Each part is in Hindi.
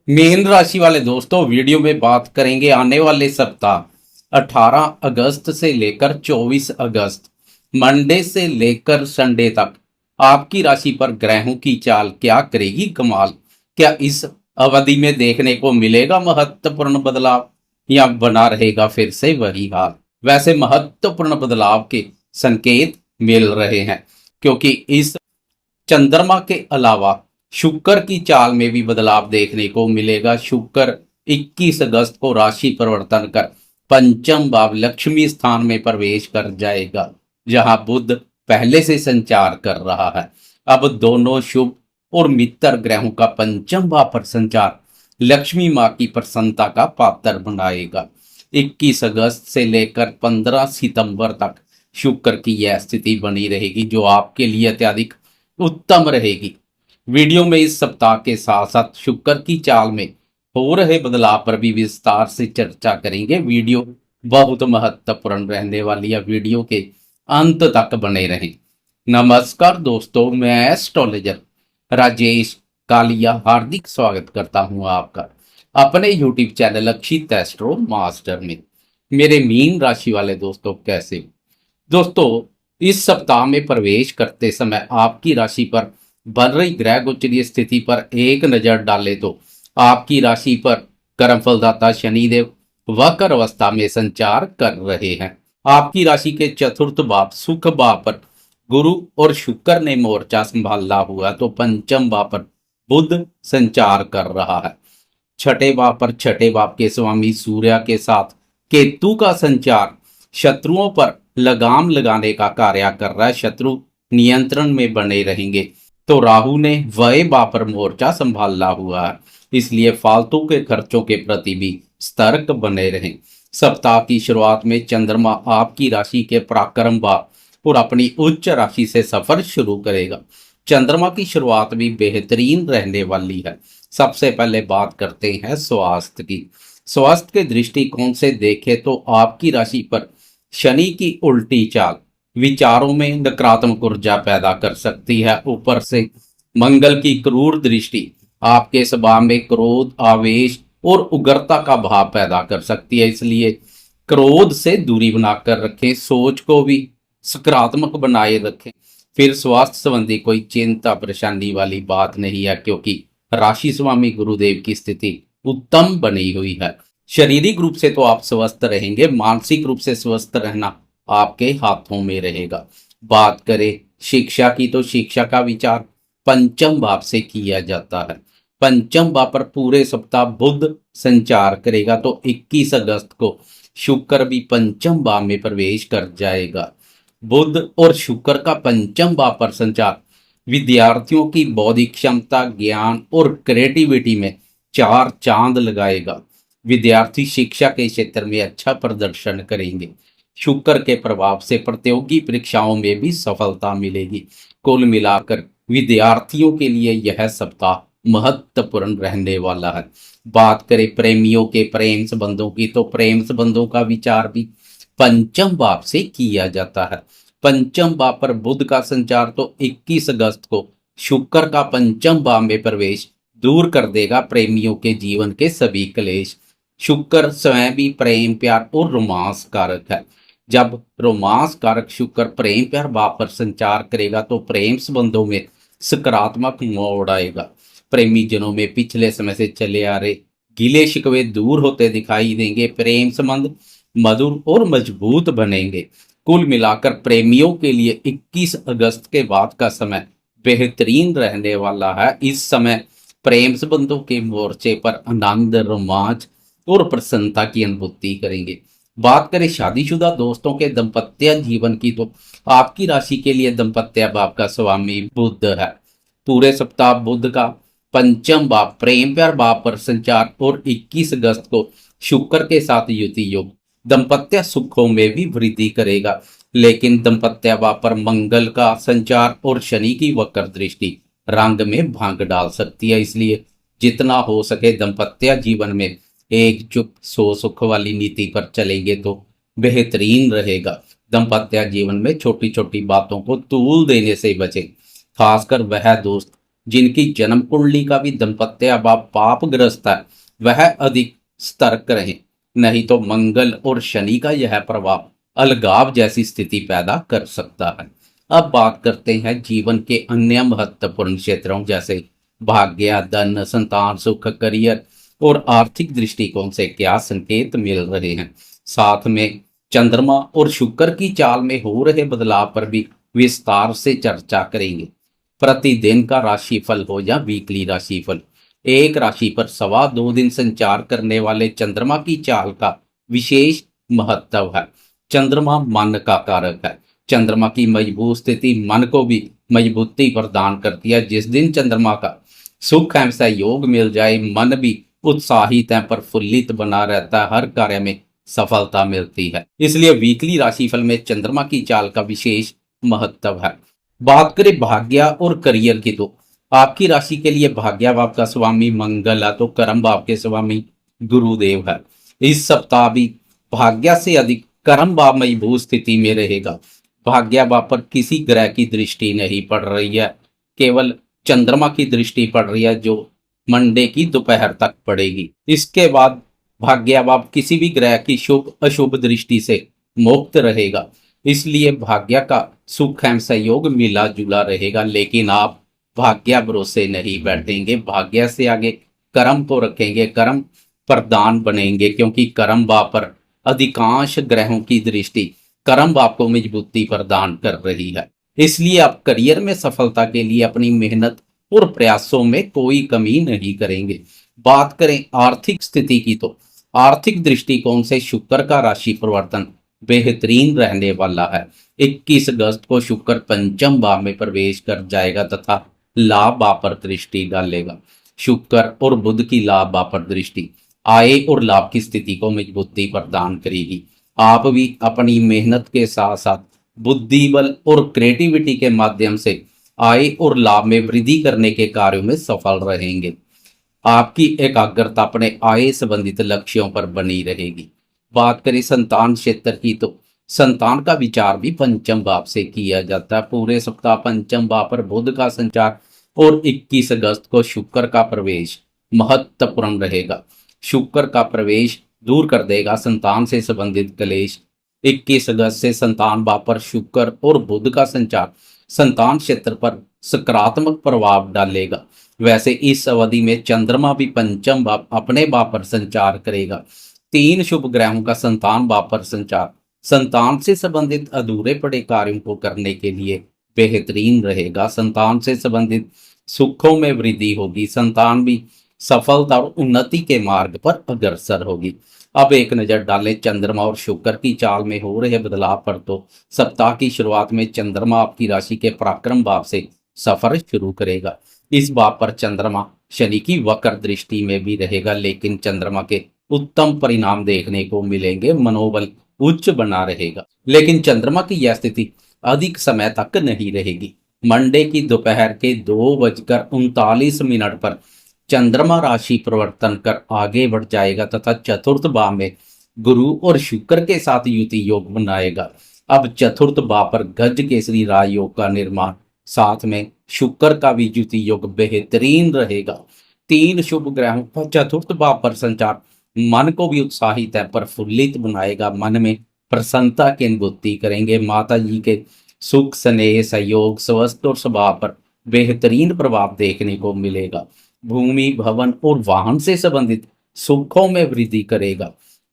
मीन राशि वाले दोस्तों, वीडियो में बात करेंगे आने वाले सप्ताह 18 अगस्त से लेकर 24 अगस्त मंडे से लेकर संडे तक आपकी राशि पर ग्रहों की चाल क्या करेगी कमाल। क्या इस अवधि में देखने को मिलेगा महत्वपूर्ण बदलाव या बना रहेगा फिर से वही हाल। वैसे महत्वपूर्ण बदलाव के संकेत मिल रहे हैं, क्योंकि इस चंद्रमा के अलावा शुक्र की चाल में भी बदलाव देखने को मिलेगा। शुक्र 21 अगस्त को राशि परिवर्तन कर पंचम भाव लक्ष्मी स्थान में प्रवेश कर जाएगा, जहां बुध पहले से संचार कर रहा है। अब दोनों शुभ और मित्र ग्रहों का पंचम भाव पर संचार लक्ष्मी मां की प्रसन्नता का पात्र बनाएगा। 21 अगस्त से लेकर 15 सितंबर तक शुक्र की यह स्थिति बनी रहेगी, जो आपके लिए अत्यधिक उत्तम रहेगी। वीडियो में इस सप्ताह के साथ साथ शुक्र की चाल में हो रहे बदलाव पर भी विस्तार से चर्चा करेंगे। वीडियो बहुत महत्वपूर्ण रहने वाली है, वीडियो के अंत तक बने रहें। नमस्कार दोस्तों, मैं एस्ट्रोलॉजर राजेश कालिया हार्दिक स्वागत करता हूं आपका अपने YouTube चैनल अक्षित एस्ट्रो मास्टर में। मेरे मीन राशि वाले दोस्तों, कैसे हो? दोस्तों, इस सप्ताह में प्रवेश करते समय आपकी राशि पर बन रही ग्रह गोचरीय स्थिति पर एक नजर डाले तो आपकी राशि पर कर्म फलदाता शनिदेव वक्र अवस्था में संचार कर रहे हैं। आपकी राशि के चतुर्थ भाव सुख भाव पर गुरु और शुक्र ने मोर्चा संभाला हुआ, तो पंचम भाव पर बुध संचार कर रहा है। छठे भाव पर छठे भाव के स्वामी सूर्य के साथ केतु का संचार शत्रुओं पर लगाम लगाने का कार्य कर रहा है। शत्रु नियंत्रण में बने रहेंगे। तो राहु ने वह भाव पर मोर्चा संभाला हुआ है, इसलिए फालतू के खर्चों के प्रति भी सतर्क बने रहें। सप्ताह की शुरुआत में चंद्रमा आपकी राशि के पराक्रम भाव और अपनी उच्च राशि से सफर शुरू करेगा। चंद्रमा की शुरुआत भी बेहतरीन रहने वाली है। सबसे पहले बात करते हैं स्वास्थ्य की। स्वास्थ्य के दृष्टिकोण से देखें तो आपकी राशि पर शनि की उल्टी चाल विचारों में नकारात्मक ऊर्जा पैदा कर सकती है। ऊपर से मंगल की क्रूर दृष्टि आपके स्वभाव में क्रोध, आवेश और उग्रता का भाव पैदा कर सकती है, इसलिए क्रोध से दूरी बनाकर रखें। सोच को भी सकारात्मक बनाए रखें। फिर स्वास्थ्य संबंधी कोई चिंता परेशानी वाली बात नहीं है, क्योंकि राशि स्वामी गुरुदेव की स्थिति उत्तम बनी हुई है। शारीरिक रूप से तो आप स्वस्थ रहेंगे, मानसिक रूप से स्वस्थ रहना आपके हाथों में रहेगा। बात करें शिक्षा की, तो शिक्षा का विचार पंचम भाव से किया जाता है। पंचम भाव पर पूरे सप्ताह बुध संचार करेगा, तो 21 अगस्त को शुक्र भी पंचम भाव में प्रवेश कर जाएगा। बुध और शुक्र का पंचम भाव पर संचार विद्यार्थियों की बौद्धिक क्षमता, ज्ञान और क्रिएटिविटी में चार चांद लगाएगा। विद्यार्थी शिक्षा के क्षेत्र में अच्छा प्रदर्शन करेंगे। शुक्र के प्रभाव से प्रतियोगी परीक्षाओं में भी सफलता मिलेगी। कुल मिलाकर विद्यार्थियों के लिए यह सप्ताह महत्वपूर्ण रहने वाला है। बात करें प्रेमियों के प्रेम संबंधों की, तो प्रेम संबंधों का विचार भी पंचम भाव से किया जाता है। पंचम भाव पर बुध का संचार तो 21 अगस्त को शुक्र का पंचम भाव में प्रवेश दूर कर देगा प्रेमियों के जीवन के सभी क्लेश। शुक्र स्वयं भी प्रेम, प्यार और रोमांस कारक है। जब रोमांस कारक शुक्र प्रेम प्यार भाव पर संचार करेगा, तो प्रेम संबंधों में सकारात्मक मोड़ आएगा। प्रेमी जनों में पिछले समय से चले आ रहे गिले शिकवे दूर होते दिखाई देंगे। प्रेम संबंध मधुर और मजबूत बनेंगे। कुल मिलाकर प्रेमियों के लिए 21 अगस्त के बाद का समय बेहतरीन रहने वाला है। इस समय प्रेम संबंधों के मोर्चे पर आनंद, रोमांच और प्रसन्नता की अनुभूति करेंगे। बात करें शादीशुदा दोस्तों के दाम्पत्य जीवन की, तो आपकी राशि के लिए दाम्पत्य भाव का स्वामी बुध है। पूरे सप्ताह बुध का पंचम भाव प्रेम प्यार भाव पर संचार और 21 अगस्त को शुक्र के साथ युति योग दाम्पत्य सुखों में भी वृद्धि करेगा। लेकिन दाम्पत्य भाव पर मंगल का संचार और शनि की वक्र दृष्टि रंग में भांग डाल सकती है, इसलिए जितना हो सके दाम्पत्य जीवन में एकजुट सो सुख वाली नीति पर चलेंगे तो बेहतरीन रहेगा। दाम्पत्य जीवन में छोटी छोटी बातों को तूल देने से बचें, खासकर वह दोस्त जिनकी जन्म कुंडली का भी दाम्पत्य भाव पापग्रस्त है वह अधिक सतर्क रहें, नहीं तो मंगल और शनि का यह प्रभाव अलगाव जैसी स्थिति पैदा कर सकता है। अब बात करते हैं जीवन के अन्य महत्वपूर्ण क्षेत्रों जैसे भाग्य, धन, संतान सुख, करियर और आर्थिक दृष्टिकोण से क्या संकेत मिल रहे हैं। साथ में चंद्रमा और शुक्र की चाल में हो रहे बदलाव पर भी विस्तार से चर्चा करेंगे। प्रतिदिन का राशिफल हो या वीकली राशिफल, एक राशि पर 2.25 दिन संचार करने वाले चंद्रमा की चाल का विशेष महत्व है। चंद्रमा मन का कारक है। चंद्रमा की मजबूत स्थिति मन को भी मजबूती प्रदान करती है। जिस दिन चंद्रमा का सुख एवं सहयोग मिल जाए, मन भी उत्साहित एवं प्रफुल्लित बना रहता है, हर कार्य में सफलता मिलती है। इसलिए वीकली राशिफल में चंद्रमा की चाल का विशेष महत्व है। बात करें भाग्य और करियर की, तो आपकी राशि के लिए भाग्य भाव का स्वामी मंगल है, तो कर्म भाव के स्वामी गुरुदेव है। इस सप्ताह भी भाग्य से अधिक कर्म भाव मजबूत स्थिति में रहेगा। भाग्य भाव पर किसी ग्रह की दृष्टि नहीं पड़ रही है, केवल चंद्रमा की दृष्टि पड़ रही है जो मंडे की दोपहर तक पड़ेगी। इसके बाद भाग्य भाव किसी भी ग्रह की शुभ अशुभ दृष्टि से मुक्त रहेगा। इसलिए भाग्य का सुख एवं सहयोग मिला जुला रहेगा, लेकिन आप भाग्य भरोसे नहीं बैठेंगे, भाग्य से आगे कर्म को रखेंगे, कर्म प्रधान बनेंगे, क्योंकि कर्म भाव पर अधिकांश ग्रहों की दृष्टि कर्म भाव को मजबूती प्रदान कर रही है। इसलिए आप करियर में सफलता के लिए अपनी मेहनत और प्रयासों में कोई कमी नहीं करेंगे। बात करें आर्थिक स्थिति की, तो आर्थिक दृष्टिकोण से शुक्र का राशि परिवर्तन बेहतरीन रहने वाला है। 21 अगस्त को शुक्र पंचम भाव में प्रवेश कर जाएगा तथा लाभ भाव पर दृष्टि डालेगा। शुक्र और बुध की लाभ भाव पर दृष्टि आय और लाभ की स्थिति को मजबूती प्रदान करेगी। आप भी अपनी मेहनत के साथ साथ बुद्धि बल और क्रिएटिविटी के माध्यम से आय और लाभ में वृद्धि करने के कार्यों में सफल रहेंगे। आपकी एकाग्रता अपने आय संबंधित लक्ष्यों पर बनी रहेगी। बात करें संतान क्षेत्र की, तो संतान का विचार भी पंचम भाव से किया जाता है। पूरे सप्ताह पंचम भाव पर बुध का संचार और 21 अगस्त को शुक्र का प्रवेश महत्वपूर्ण रहेगा। शुक्र का प्रवेश दूर कर देगा संतान से संबंधित क्लेश। 21 अगस्त से संतान भाव पर शुक्र और बुध का संचार संतान क्षेत्र पर सकारात्मक प्रभाव डालेगा। वैसे इस अवधि में चंद्रमा भी पंचम भाव अपने भाव पर संचार करेगा। 3 शुभ ग्रहों का संतान भाव पर संचार संतान से संबंधित अधूरे पड़े कार्यों को करने के लिए बेहतरीन रहेगा। संतान से संबंधित सुखों में वृद्धि होगी। संतान भी सफलता और उन्नति के मार्ग पर अग्रसर होगी। अब एक नजर डालें चंद्रमा और शुक्र की चाल में हो रहे बदलाव पर, तो सप्ताह की शुरुआत में चंद्रमा आपकी राशि के पराक्रम भाव से सफर शुरू करेगा। इस भाव पर चंद्रमा शनि की वक्र दृष्टि में भी रहेगा, लेकिन चंद्रमा के उत्तम परिणाम देखने को मिलेंगे, मनोबल उच्च बना रहेगा। लेकिन चंद्रमा की यह स्थिति अधिक समय तक नहीं रहेगी। मंडे की दोपहर के 2:39 पर चंद्रमा राशि परिवर्तन कर आगे बढ़ जाएगा तथा चतुर्थ भाव में गुरु और शुक्र के साथ युति योग बनाएगा। अब चतुर्थ भाव पर गज केसरी राजयोग का निर्माण, साथ में शुक्र का भी युति योग बेहतरीन रहेगा। 3 शुभ ग्रहों का चतुर्थ भाव पर संचार मन को भी उत्साहित है प्रफुल्लित बनाएगा। मन में प्रसन्नता की अनुभूति करेंगे। माता जी के सुख स्नेह सहयोग स्वास्थ्य और स्वभाव पर बेहतरीन प्रभाव देखने को मिलेगा। भूमि भवन और वाहन से संबंधित सुखों में वृद्धि करेगा।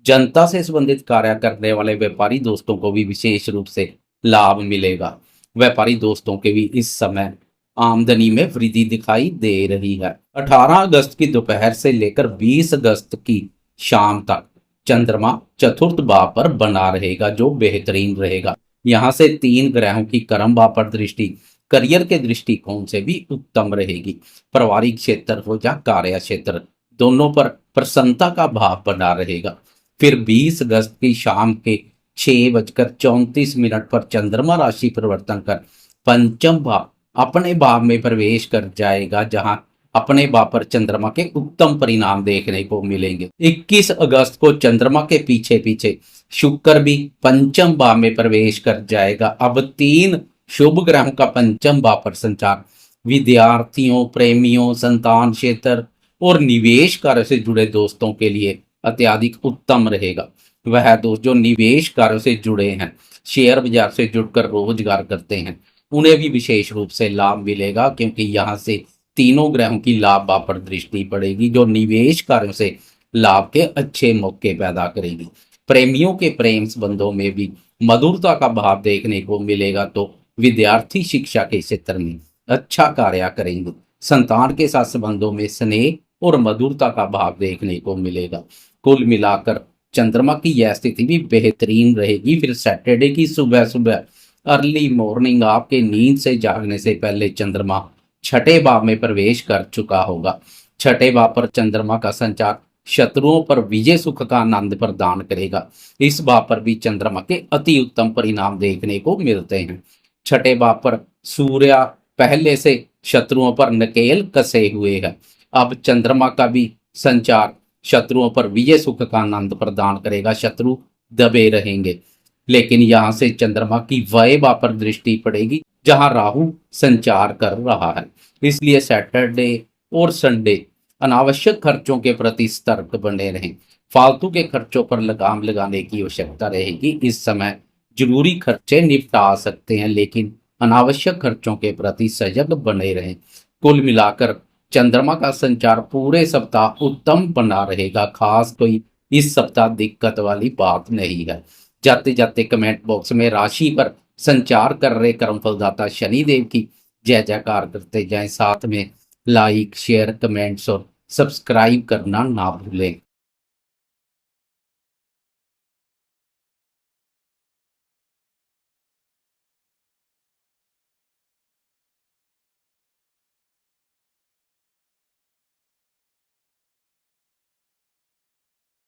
जनता से संबंधित कार्य करने वाले व्यापारी दोस्तों को भी विशेष रूप से लाभ मिलेगा। व्यापारी दोस्तों के भी इस समय आमदनी में वृद्धि दिखाई दे रही है। 18 अगस्त की दोपहर से लेकर 20 अगस्त की शाम तक चंद्रमा चतुर्थ भाव पर बना रहेगा, जो बेहतरीन रहेगा। यहाँ से 3 ग्रहों की कर्म भाव पर दृष्टि करियर के दृष्टिकोण से भी उत्तम रहेगी। पारिवारिक क्षेत्र हो या कार्य क्षेत्र, दोनों पर प्रसन्नता का भाव बना रहेगा। फिर 20 अगस्त की शाम के 6:34 पर चंद्रमा राशि परिवर्तन कर पंचम भाव अपने भाव में प्रवेश कर जाएगा, जहां अपने भाव पर चंद्रमा के उत्तम परिणाम देखने को मिलेंगे। 21 अगस्त को चंद्रमा के पीछे पीछे शुक्र भी पंचम भाव में प्रवेश कर जाएगा। अब 3 शुभ ग्रहों का पंचम भाव पर संचार विद्यार्थियों, प्रेमियों, संतान क्षेत्र और निवेश कार्य से जुड़े दोस्तों के लिए अत्यधिक उत्तम रहेगा। वह दोस्त जो निवेश कार्य से जुड़े हैं, शेयर बाजार से जुड़कर रोजगार करते हैं, उन्हें भी विशेष रूप से लाभ मिलेगा, क्योंकि यहाँ से तीनों ग्रहों की लाभ पर दृष्टि पड़ेगी, जो निवेश कार्यों से लाभ के अच्छे मौके पैदा करेगी। प्रेमियों के प्रेम संबंधों में भी मधुरता का भाव देखने को मिलेगा, तो विद्यार्थी शिक्षा के क्षेत्र में अच्छा कार्य करेंगे। संतान के साथ संबंधों में स्नेह और मधुरता का भाव देखने को मिलेगा। कुल मिलाकर चंद्रमा की यह स्थिति भी बेहतरीन रहेगी। फिर सैटरडे की सुबह सुबह अर्ली मॉर्निंग आपके नींद से जागने से पहले चंद्रमा छठे भाव में प्रवेश कर चुका होगा। छठे भाव पर चंद्रमा का संचार शत्रुओं पर विजय सुख का आनंद प्रदान करेगा। इस भाव पर भी चंद्रमा के अति उत्तम परिणाम देखने को मिलते हैं। छठे भाव पर सूर्य पहले से शत्रुओं पर नकेल कसे हुए है। अब चंद्रमा का भी संचार शत्रुओं पर विजय सुख का आनंद प्रदान करेगा। शत्रु दबे रहेंगे, लेकिन यहां से चंद्रमा की वय भाव पर दृष्टि पड़ेगी, जहां राहु संचार कर रहा है। इसलिए सैटरडे और संडे अनावश्यक खर्चों के प्रति सतर्क बने रहें। फालतू के खर्चों पर लगाम लगाने की आवश्यकता रहेगी। इस समय जरूरी खर्चे निपटा सकते हैं, लेकिन अनावश्यक खर्चों के प्रति सजग बने रहें। कुल मिलाकर चंद्रमा का संचार पूरे सप्ताह उत्तम बना रहेगा। खास कोई इस सप्ताह दिक्कत वाली बात नहीं है। जाते जाते कमेंट बॉक्स में राशि पर संचार कर रहे कर्मफलदाता शनिदेव की जय जयकार करते जाएं। साथ में लाइक, शेयर, कमेंट्स और सब्सक्राइब करना ना भूलें।